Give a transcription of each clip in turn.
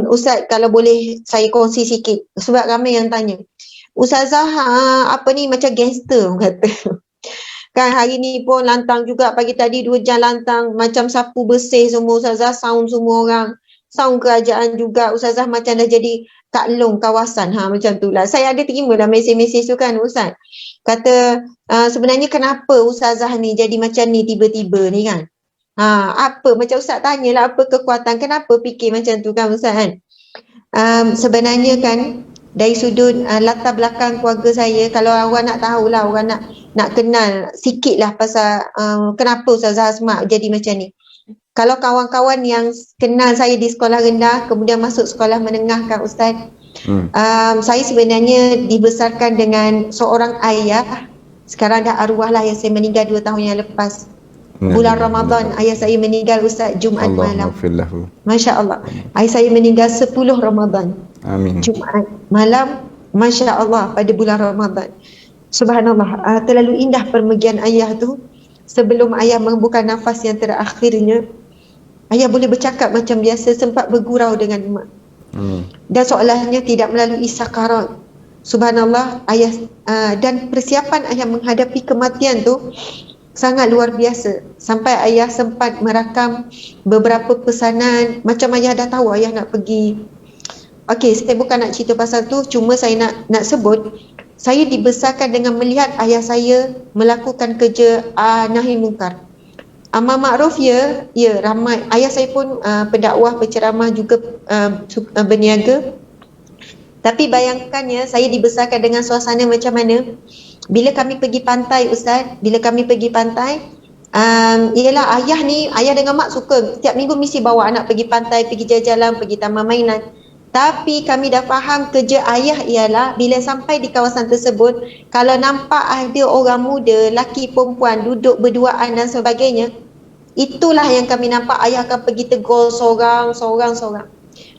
Ustaz, kalau boleh saya kongsi sikit sebab ramai yang tanya. Ustazah, apa ni macam gangster orang kata. Kan hari ni pun lantang juga, pagi tadi 2 jam lantang macam sapu bersih semua Ustazah, sound semua orang. Sound kerajaan juga Ustazah macam dah jadi Kak Long kawasan, macam tu lah. Saya ada terima dah mesej-mesej tu kan Ustaz. Kata sebenarnya kenapa Ustazah ni jadi macam ni tiba-tiba ni kan. Apa macam Ustaz tanyalah apa kekuatan, kenapa fikir macam tu kan Ustaz kan. Sebenarnya kan dari sudut latar belakang keluarga saya, kalau orang nak tahulah, orang nak kenal sikit lah pasal kenapa Ustazah Asma jadi macam ni. Kalau kawan-kawan yang kenal saya di sekolah rendah kemudian masuk sekolah menengah kan Ustaz, saya sebenarnya dibesarkan dengan seorang ayah, sekarang dah arwah lah, yang saya meninggal 2 tahun yang lepas. Bulan Ramadan ayah saya meninggal Ustaz, Jumaat malam. Masya Allah, ayah saya meninggal 10 Ramadan. Amin. Jumaat malam, Masya Allah, pada bulan Ramadan. Subhanallah, terlalu indah permergian ayah tu. Sebelum ayah menghembuskan nafas yang terakhirnya, ayah boleh bercakap macam biasa, sempat bergurau dengan mak. Dan seolahnya tidak melalui sakarat. Subhanallah, ayah dan persiapan ayah menghadapi kematian tu sangat luar biasa. Sampai ayah sempat merakam beberapa pesanan. Macam ayah dah tahu ayah nak pergi. Okey, saya bukan nak cerita pasal tu, cuma saya nak sebut, saya dibesarkan dengan melihat ayah saya melakukan kerja nahi mungkar. Amar makruf ya ramai. Ayah saya pun pendakwah, penceramah juga, berniaga. Tapi bayangkan ya, saya dibesarkan dengan suasana macam mana. Bila kami pergi pantai Ustaz, ialah ayah dengan mak suka setiap minggu mesti bawa anak pergi pantai, pergi jalan-jalan, pergi taman mainan. Tapi kami dah faham kerja ayah ialah bila sampai di kawasan tersebut, kalau nampak ada orang muda, laki perempuan duduk berduaan dan sebagainya, itulah yang kami nampak. Ayah akan pergi tegur seorang.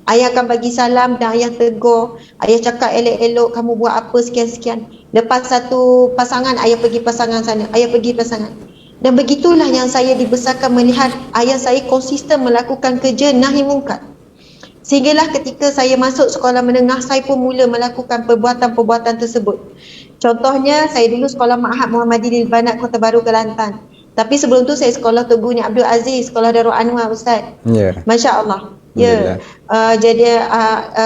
Ayah akan bagi salam dan ayah tegur. Ayah cakap elok-elok, kamu buat apa sekian-sekian. Lepas satu pasangan, ayah pergi pasangan sana, ayah pergi pasangan. Dan begitulah yang saya dibesarkan melihat ayah saya konsisten melakukan kerja nahi mungkar. Sehinggalah ketika saya masuk sekolah menengah, saya pun mula melakukan perbuatan-perbuatan tersebut. Contohnya, saya dulu sekolah Ma'had Muhammadiyah di Banat, Kota Baru, Kelantan. Tapi sebelum tu saya sekolah Teguh Ni Abdul Aziz, sekolah Darul Anwar Ustaz. Masya Allah. Jadi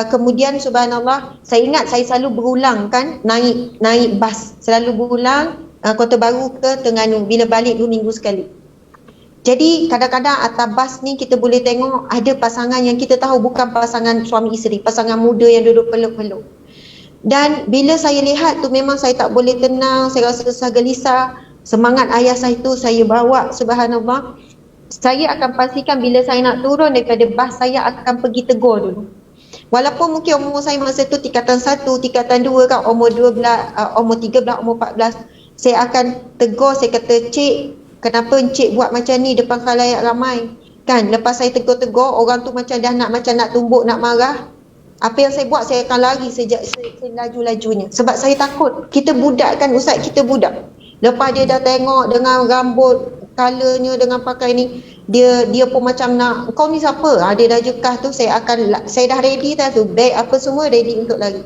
kemudian subhanallah, saya ingat saya selalu berulang kan naik bas, selalu berulang Kota Baru ke Terengganu, bila balik 2 minggu sekali. Jadi kadang-kadang atas bas ni kita boleh tengok ada pasangan yang kita tahu bukan pasangan suami isteri, pasangan muda yang duduk peluk-peluk. Dan bila saya lihat tu memang saya tak boleh tenang, saya rasa gelisah. Semangat ayah saya tu saya bawa, subhanallah. Saya akan pastikan bila saya nak turun daripada bas, saya akan pergi tegur dulu. Walaupun mungkin umur saya masa tu tingkatan 1, tingkatan 2 kan, umur 12, umur 13, umur 14, saya akan tegur. Saya kata, "Cik, kenapa encik buat macam ni depan khalayak ramai?" Kan, lepas saya tegur-tegur, orang tu macam dah nak tumbuk, nak marah. Apa yang saya buat, saya akan lari sejak saya laju-lajunya. Sebab saya takut. Kita budak kan Ustaz, kita budak. Lepas dia dah tengok dengan rambut, colornya, dengan pakai ni, dia pun macam nak, "Kau ni siapa?" Dia dah jekah tu, saya dah ready dah tu, beg apa semua ready untuk lari.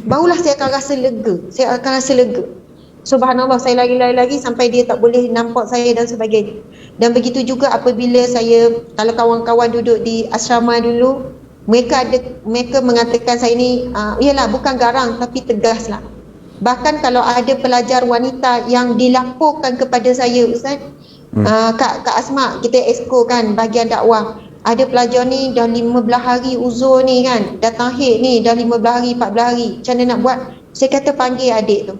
Barulah saya akan rasa lega. Subhanallah, saya lari sampai dia tak boleh nampak saya dan sebagainya. Dan begitu juga apabila saya, kalau kawan-kawan duduk di asrama dulu, mereka mengatakan saya ni ialah bukan garang tapi tegas lah. Bahkan kalau ada pelajar wanita yang dilaporkan kepada saya Ustaz, Kak Asma, kita exco kan bahagian dakwah, ada pelajar ni dah 15 hari uzur ni kan, datang haid ni dah 15 hari, 14 hari, macam mana nak buat? Saya kata panggil adik tu,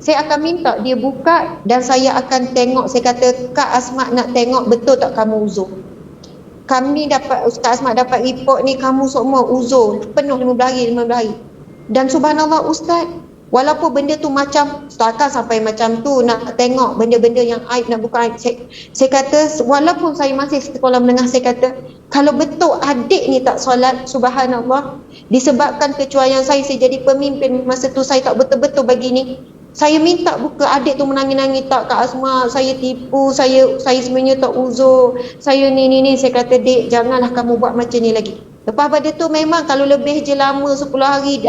saya akan minta dia buka dan saya akan tengok. Saya kata, "Kak Asma nak tengok betul tak kamu uzur? Kami dapat, Ustaz Asma dapat report ni kamu semua uzur penuh 15 hari. Dan subhanallah Ustaz, walaupun benda tu macam takkan sampai macam tu nak tengok benda-benda yang aib, nak buka aib. Saya kata walaupun saya masih sekolah menengah, saya kata kalau betul adik ni tak solat, subhanallah, disebabkan kecuaian saya jadi pemimpin masa tu, saya tak betul-betul begini. Saya minta buka. Adik tu menangis-nangis, "Tak Kak Asma, saya tipu, saya sebenarnya tak uzur, saya ni." Saya kata, "Dek, janganlah kamu buat macam ni lagi." Lepas pada tu memang kalau lebih je lama 10 hari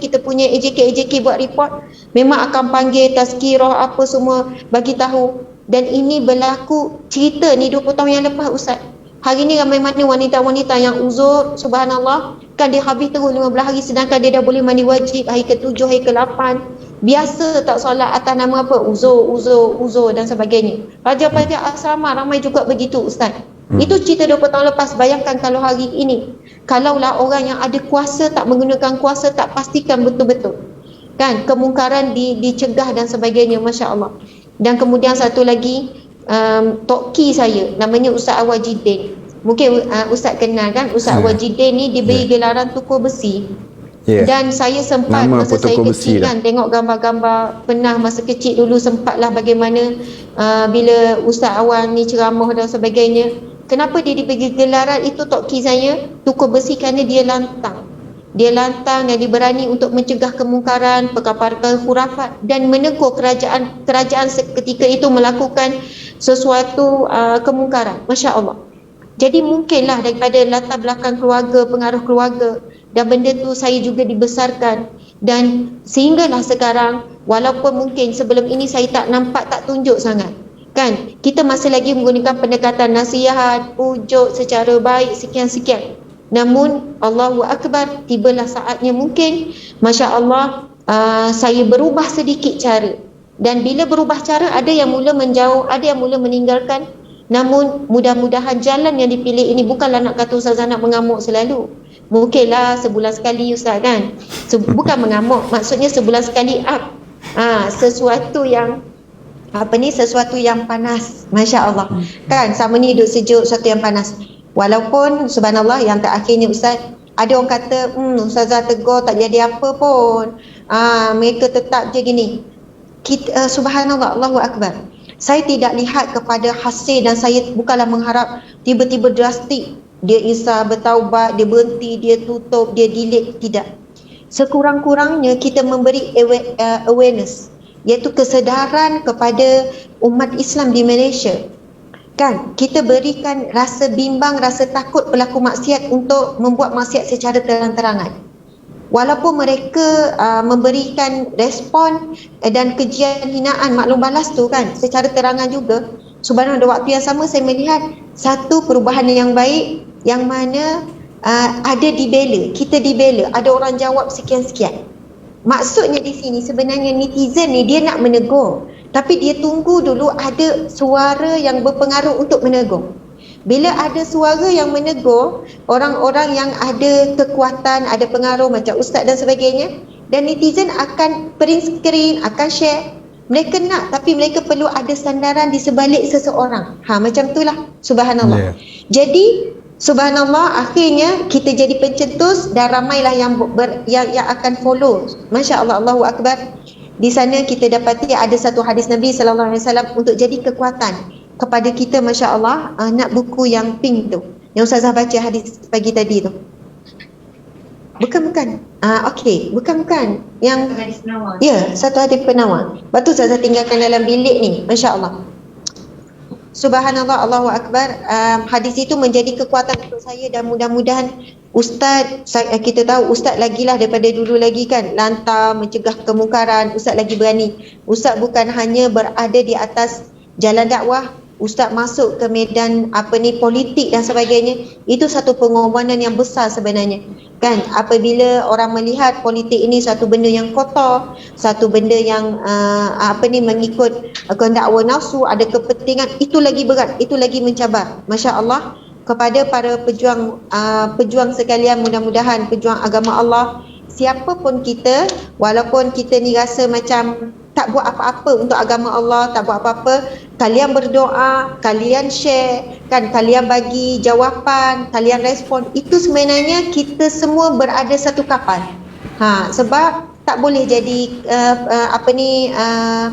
kita punya AJK buat report, memang akan panggil tazkirah apa semua bagi tahu. Dan ini berlaku cerita ni 20 tahun yang lepas Ustaz. Hari ni ramai mana wanita-wanita yang uzur, subhanallah, kan dia habis terus 15 hari sedangkan dia dah boleh mandi wajib hari ke-7, hari ke-8. Biasa tak solat atas nama apa? Uzur dan sebagainya. Raja-raja asrama ramai juga begitu Ustaz. Itu cerita 20 tahun lepas. Bayangkan kalau hari ini, kalaulah orang yang ada kuasa tak menggunakan kuasa, tak pastikan betul-betul, kan, kemungkaran dicegah dan sebagainya, Masya Allah. Dan kemudian satu lagi, toki saya namanya Ustaz Awajidin. Mungkin Ustaz kenal kan, Ustaz Awajidin ni diberi gelaran tukul besi. Dan saya sempat Nama masa saya kecil lah. kan, tengok gambar-gambar, pernah masa kecil dulu sempatlah bagaimana bila Ustaz Awan ni ceramah dan sebagainya. Kenapa dia diberi gelaran itu, toki saya tukul besi? Kerana dia lantang. Dia lantang dan dia berani untuk mencegah kemungkaran, perkara-perkara khurafat dan menegur kerajaan seketika itu melakukan sesuatu kemungkaran. Masya Allah. Jadi mungkinlah daripada latar belakang keluarga, pengaruh keluarga, dan benda tu saya juga dibesarkan, dan sehinggalah sekarang walaupun mungkin sebelum ini saya tak nampak, tak tunjuk sangat, kan, kita masih lagi menggunakan pendekatan nasihat, pujuk secara baik, sekian-sekian. Namun Allahu Akbar, tibalah saatnya mungkin, Masya Allah, saya berubah sedikit cara. Dan bila berubah cara, ada yang mula menjauh, ada yang mula meninggalkan. Namun mudah-mudahan jalan yang dipilih ini, bukanlah nak kata Ustazah nak mengamuk selalu. Mungkinlah sebulan sekali Ustaz, kan. Bukan mengamuk, maksudnya sebulan sekali up. Sesuatu yang sesuatu yang panas, Masya Allah, kan. Sama ni duduk sejuk, sesuatu yang panas. Walaupun subhanallah yang terakhirnya Ustaz, ada orang kata Ustazah tegur tak jadi apa pun, mereka tetap je gini. Kita, subhanallah, Allahu Akbar, saya tidak lihat kepada hasil, dan saya bukanlah mengharap tiba-tiba drastik dia insya bertaubat, dia berhenti, dia tutup, dia delete. Tidak. Sekurang-kurangnya kita memberi awareness, iaitu kesedaran kepada umat Islam di Malaysia, kan. Kita berikan rasa bimbang, rasa takut pelaku maksiat untuk membuat maksiat secara terang-terangan. Walaupun mereka memberikan respon dan kejian hinaan, maklum balas tu kan secara terangan juga, subhanallah, waktu yang sama saya melihat satu perubahan yang baik, yang mana ada dibela, kita dibela, ada orang jawab sekian-sekian. Maksudnya di sini sebenarnya netizen ni dia nak menegur, tapi dia tunggu dulu ada suara yang berpengaruh untuk menegur. Bila ada suara yang menegur, orang-orang yang ada kekuatan, ada pengaruh macam ustaz dan sebagainya, dan netizen akan print screen, akan share. Mereka nak, tapi mereka perlu ada sandaran di sebalik seseorang. Macam itulah, subhanallah. Jadi subhanallah, akhirnya kita jadi pencetus dan ramailah yang akan follow. Masya Allah, Allahu Akbar. Di sana kita dapati ada satu hadis Nabi SAW untuk jadi kekuatan kepada kita, Masya Allah. Nak buku yang pink tu, yang Ustazah baca hadis pagi tadi tu. Bukan. Okey, bukan. Yang hadis penawar. Ya, satu hadis penawar. Lepas tu Ustazah tinggalkan dalam bilik ni, Masya Allah. Subhanallah, Allahu Akbar. Hadis itu menjadi kekuatan untuk saya, dan mudah-mudahan Ustaz, kita tahu Ustaz lagilah daripada dulu lagi kan, lantang mencegah kemungkaran. Ustaz lagi berani. Ustaz bukan hanya berada di atas jalan dakwah, Ustaz masuk ke medan politik dan sebagainya. Itu satu pengorbanan yang besar sebenarnya, kan. Apabila orang melihat politik ini satu benda yang kotor, satu benda yang mengikut kehendak hawa nafsu, ada kepentingan, itu lagi berat, itu lagi mencabar. Masya Allah. Kepada para pejuang sekalian, mudah-mudahan pejuang agama Allah, siapapun kita, walaupun kita ni rasa macam tak buat apa-apa untuk agama Allah, tak buat apa-apa, kalian berdoa, kalian share, kan, kalian bagi jawapan, kalian respon, itu sebenarnya kita semua berada satu kapal. Sebab tak boleh jadi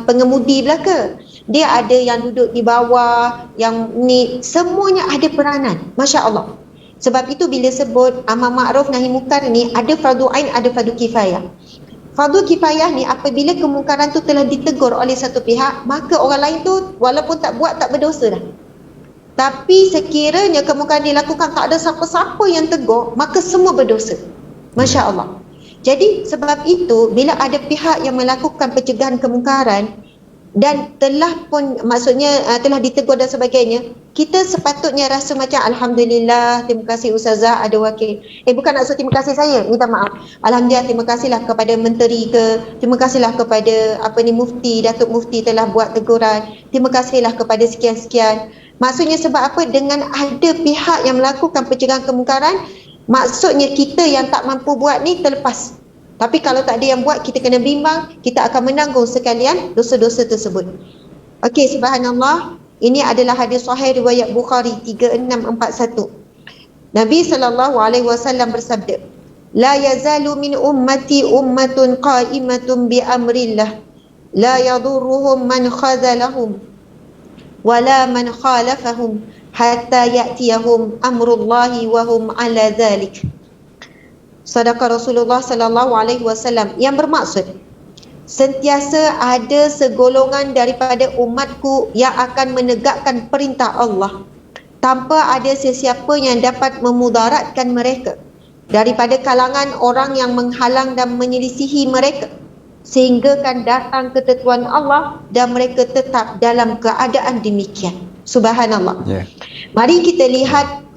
pengemudi belaka. Dia ada yang duduk di bawah, yang ni, semuanya ada peranan. Masya Allah. Sebab itu bila sebut amar ma'ruf nahi munkar ni, ada fardu ain, ada fardu kifayah. Fardu kifayah ni apabila kemungkaran tu telah ditegur oleh satu pihak, maka orang lain tu walaupun tak buat, tak berdosa dah. Tapi sekiranya kemungkaran dilakukan tak ada siapa-siapa yang tegur, maka semua berdosa. Masya Allah. Jadi sebab itu bila ada pihak yang melakukan pencegahan kemungkaran dan telah pun maksudnya telah ditegur dan sebagainya, kita sepatutnya rasa macam alhamdulillah, terima kasih ustazah ada wakil. Bukan nak terima kasih saya, minta maaf. Alhamdulillah, terima kasihlah kepada menteri terima kasihlah kepada mufti, Datuk Mufti telah buat teguran. Terima kasihlah kepada sekian-sekian. Maksudnya sebab apa? Dengan ada pihak yang melakukan pencegahan kemungkaran, maksudnya kita yang tak mampu buat ni terlepas. Tapi kalau tak ada yang buat, kita kena bimbang, kita akan menanggung sekalian dosa-dosa tersebut. Okey, subhanallah. Ini adalah hadis sahih riwayat Bukhari 3641. Nabi SAW bersabda, "La yazalu min ummati ummatun qa'imatun bi amrillah, la yadurruhum man khazalahum wala man khalafahum hatta ya'tiyahum amrullahi wa hum ala dhalik." Sadaqah Rasulullah sallallahu alaihi wasallam, yang bermaksud sentiasa ada segolongan daripada umatku yang akan menegakkan perintah Allah tanpa ada sesiapa yang dapat memudaratkan mereka daripada kalangan orang yang menghalang dan menyelisihi mereka, sehingga kan datang ketentuan Allah dan mereka tetap dalam keadaan demikian. Subhanallah. Mari kita lihat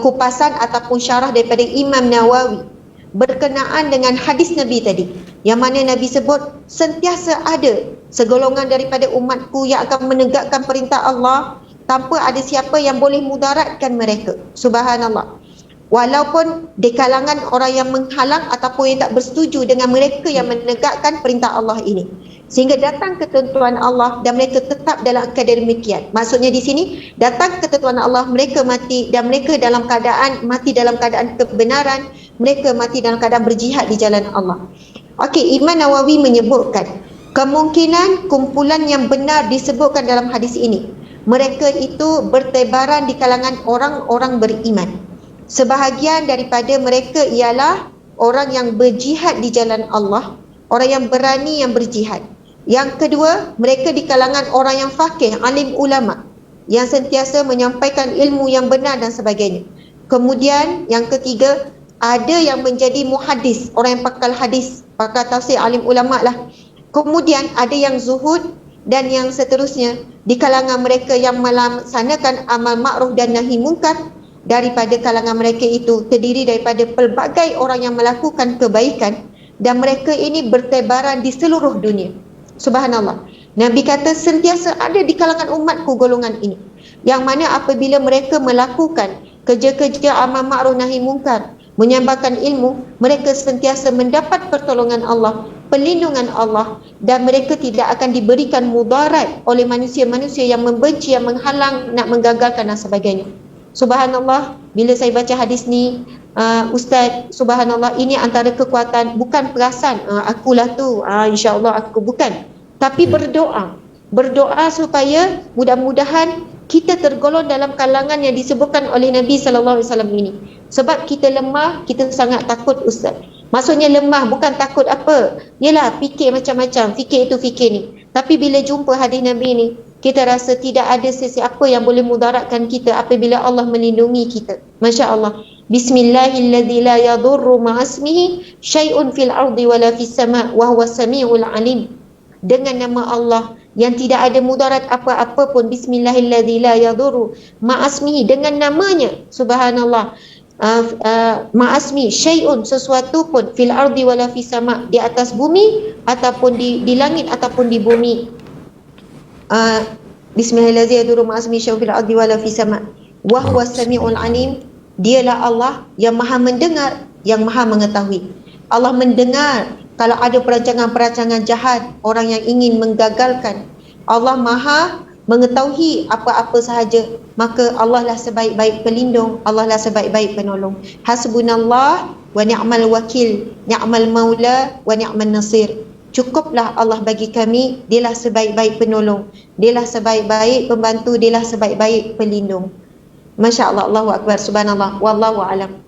kupasan ataupun syarah daripada Imam Nawawi berkenaan dengan hadis Nabi tadi, yang mana Nabi sebut sentiasa ada segolongan daripada umatku yang akan menegakkan perintah Allah tanpa ada siapa yang boleh mudaratkan mereka. Subhanallah. Walaupun di kalangan orang yang menghalang ataupun yang tak bersetuju dengan mereka yang menegakkan perintah Allah ini, sehingga datang ketentuan Allah dan mereka tetap dalam keadaan demikian. Maksudnya di sini datang ketentuan Allah, mereka mati dan mereka dalam keadaan mati dalam keadaan kebenaran, mereka mati dalam keadaan berjihad di jalan Allah. Okey, Imam Nawawi menyebutkan kemungkinan kumpulan yang benar disebutkan dalam hadis ini, mereka itu bertebaran di kalangan orang-orang beriman. Sebahagian daripada mereka ialah orang yang berjihad di jalan Allah, orang yang berani yang berjihad. Yang kedua, mereka di kalangan orang yang faqih, alim ulama, yang sentiasa menyampaikan ilmu yang benar dan sebagainya. Kemudian yang ketiga, ada yang menjadi muhadis, orang yang pakar hadis, pakar tafsir, alim ulama lah. Kemudian ada yang zuhud dan yang seterusnya di kalangan mereka yang melaksanakan amal ma'ruf dan nahi munkar. Daripada kalangan mereka itu terdiri daripada pelbagai orang yang melakukan kebaikan dan mereka ini bertebaran di seluruh dunia. Subhanallah. Nabi kata sentiasa ada di kalangan umatku golongan ini, yang mana apabila mereka melakukan kerja-kerja amal ma'ruf nahi munkar, menyebarkan ilmu, mereka sentiasa mendapat pertolongan Allah, perlindungan Allah, dan mereka tidak akan diberikan mudarat oleh manusia-manusia yang membenci, yang menghalang, nak menggagalkan dan sebagainya. Subhanallah, bila saya baca hadis ni, Ustaz, subhanallah, ini antara kekuatan, bukan perasan akulah tu, insya-Allah aku bukan, tapi berdoa supaya mudah-mudahan kita tergolong dalam kalangan yang disebutkan oleh Nabi sallallahu alaihi wasallam ini. Sebab kita lemah, kita sangat takut Ustaz. Maksudnya lemah bukan takut apa? Yalah, fikir macam-macam, fikir itu fikir ni. Tapi bila jumpa hadis Nabi ni, kita rasa tidak ada sesiapa yang boleh mudaratkan kita apabila Allah melindungi kita. Masya Allah. Bismillahilladzi la yadurru ma'asmihi syai'un fil ardi wala fis sama' wa huwas samiul alim. Dengan nama Allah yang tidak ada mudarat apa-apa pun. Bismillahilladzi la yadurru ma'asmihi, dengan namanya. Subhanallah. Ma'asmi syai'un, sesuatu pun, fil ardi wala fis sama', di atas bumi ataupun di langit ataupun di bumi. Bismillahirrahmanirrahim. Yadurru ma'asmi syai'un fil ardi wala fis sama' wa huwas samiul alim. Dialah Allah yang maha mendengar, yang maha mengetahui. Allah mendengar kalau ada perancangan-perancangan jahat, orang yang ingin menggagalkan. Allah maha mengetahui apa-apa sahaja. Maka Allah lah sebaik-baik pelindung, Allah lah sebaik-baik penolong. Hasbunallah wa ni'mal wakil, ni'mal maula wa ni'mal nasir. Cukuplah Allah bagi kami, dialah sebaik-baik penolong, dialah sebaik-baik pembantu, dialah sebaik-baik pelindung. Masya Allah, Allahu Akbar, subhanallah, wallahu a'lam.